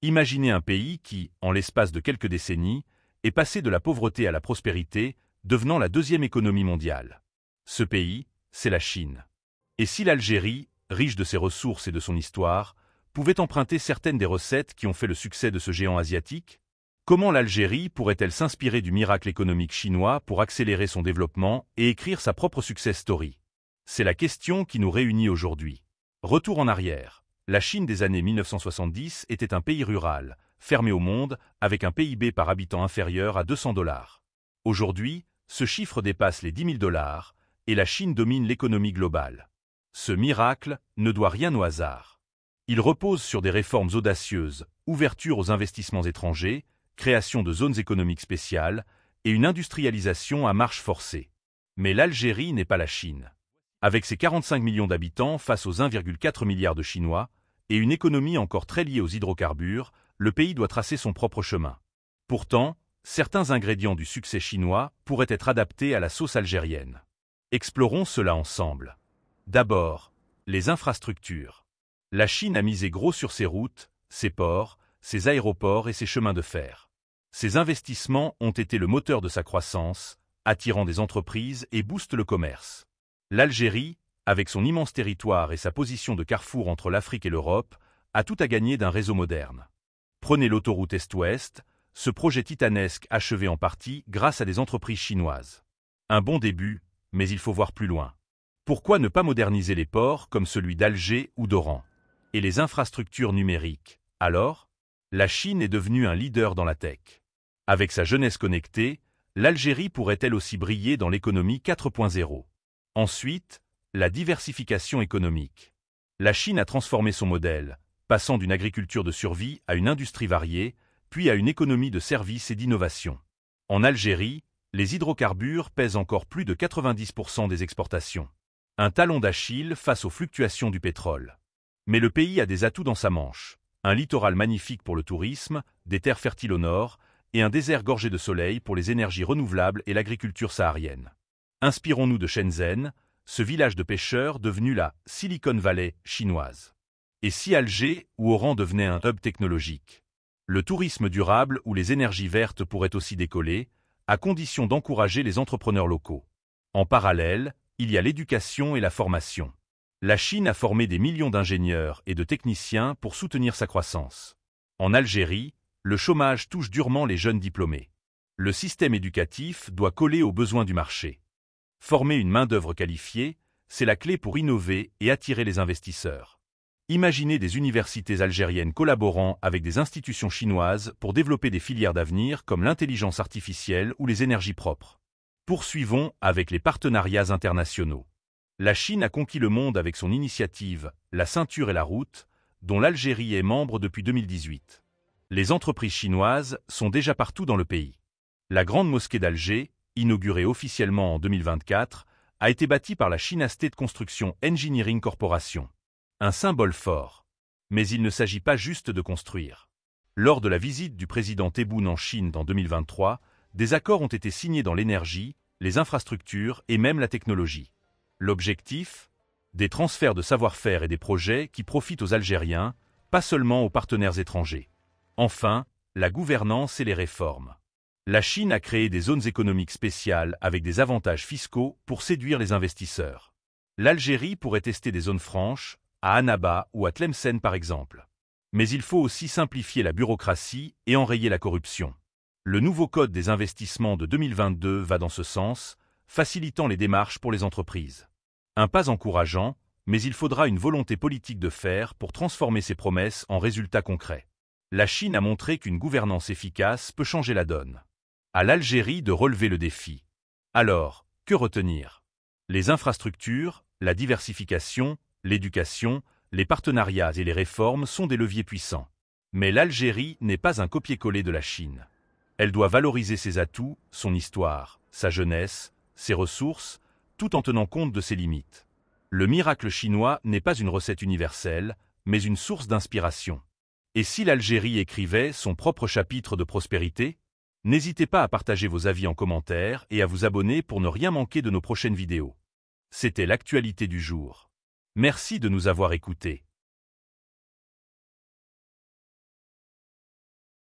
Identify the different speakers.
Speaker 1: Imaginez un pays qui, en l'espace de quelques décennies, est passé de la pauvreté à la prospérité, devenant la deuxième économie mondiale. Ce pays, c'est la Chine. Et si l'Algérie, riche de ses ressources et de son histoire, pouvait emprunter certaines des recettes qui ont fait le succès de ce géant asiatique? Comment l'Algérie pourrait-elle s'inspirer du miracle économique chinois pour accélérer son développement et écrire sa propre success story? C'est la question qui nous réunit aujourd'hui. Retour en arrière. La Chine des années 1970 était un pays rural, fermé au monde, avec un PIB par habitant inférieur à 200 $. Aujourd'hui, ce chiffre dépasse les 10 000 $, et la Chine domine l'économie globale. Ce miracle ne doit rien au hasard. Il repose sur des réformes audacieuses, ouverture aux investissements étrangers, création de zones économiques spéciales et une industrialisation à marche forcée. Mais l'Algérie n'est pas la Chine. Avec ses 45 millions d'habitants face aux 1,4 milliard de Chinois et une économie encore très liée aux hydrocarbures, le pays doit tracer son propre chemin. Pourtant, certains ingrédients du succès chinois pourraient être adaptés à la sauce algérienne. Explorons cela ensemble. D'abord, les infrastructures. La Chine a misé gros sur ses routes, ses ports, ses aéroports et ses chemins de fer. Ces investissements ont été le moteur de sa croissance, attirant des entreprises et boostent le commerce. L'Algérie, avec son immense territoire et sa position de carrefour entre l'Afrique et l'Europe, a tout à gagner d'un réseau moderne. Prenez l'autoroute Est-Ouest, ce projet titanesque achevé en partie grâce à des entreprises chinoises. Un bon début, mais il faut voir plus loin. Pourquoi ne pas moderniser les ports comme celui d'Alger ou d'Oran? Et les infrastructures numériques, alors? La Chine est devenue un leader dans la tech. Avec sa jeunesse connectée, l'Algérie pourrait-elle aussi briller dans l'économie 4.0? Ensuite, la diversification économique. La Chine a transformé son modèle, passant d'une agriculture de survie à une industrie variée, puis à une économie de services et d'innovation. En Algérie, les hydrocarbures pèsent encore plus de 90% des exportations. Un talon d'Achille face aux fluctuations du pétrole. Mais le pays a des atouts dans sa manche. Un littoral magnifique pour le tourisme, des terres fertiles au nord, et un désert gorgé de soleil pour les énergies renouvelables et l'agriculture saharienne. Inspirons-nous de Shenzhen, ce village de pêcheurs devenu la Silicon Valley chinoise. Et si Alger ou Oran devenait un hub technologique? Le tourisme durable ou les énergies vertes pourraient aussi décoller, à condition d'encourager les entrepreneurs locaux. En parallèle, il y a l'éducation et la formation. La Chine a formé des millions d'ingénieurs et de techniciens pour soutenir sa croissance. En Algérie, le chômage touche durement les jeunes diplômés. Le système éducatif doit coller aux besoins du marché. Former une main-d'œuvre qualifiée, c'est la clé pour innover et attirer les investisseurs. Imaginez des universités algériennes collaborant avec des institutions chinoises pour développer des filières d'avenir comme l'intelligence artificielle ou les énergies propres. Poursuivons avec les partenariats internationaux. La Chine a conquis le monde avec son initiative « La ceinture et la route », dont l'Algérie est membre depuis 2018. Les entreprises chinoises sont déjà partout dans le pays. La grande mosquée d'Alger, inaugurée officiellement en 2024, a été bâtie par la China State Construction Engineering Corporation. Un symbole fort. Mais il ne s'agit pas juste de construire. Lors de la visite du président Tebboune en Chine en 2023, des accords ont été signés dans l'énergie, les infrastructures et même la technologie. L'objectif? Des transferts de savoir-faire et des projets qui profitent aux Algériens, pas seulement aux partenaires étrangers. Enfin, la gouvernance et les réformes. La Chine a créé des zones économiques spéciales avec des avantages fiscaux pour séduire les investisseurs. L'Algérie pourrait tester des zones franches, à Annaba ou à Tlemcen par exemple. Mais il faut aussi simplifier la bureaucratie et enrayer la corruption. Le nouveau code des investissements de 2022 va dans ce sens, facilitant les démarches pour les entreprises. Un pas encourageant, mais il faudra une volonté politique de faire pour transformer ces promesses en résultats concrets. La Chine a montré qu'une gouvernance efficace peut changer la donne. À l'Algérie de relever le défi. Alors, que retenir? Les infrastructures, la diversification, l'éducation, les partenariats et les réformes sont des leviers puissants. Mais l'Algérie n'est pas un copier-coller de la Chine. Elle doit valoriser ses atouts, son histoire, sa jeunesse, ses ressources, tout en tenant compte de ses limites. Le miracle chinois n'est pas une recette universelle, mais une source d'inspiration. Et si l'Algérie écrivait son propre chapitre de prospérité? N'hésitez pas à partager vos avis en commentaire et à vous abonner pour ne rien manquer de nos prochaines vidéos. C'était l'actualité du jour. Merci de nous avoir écoutés.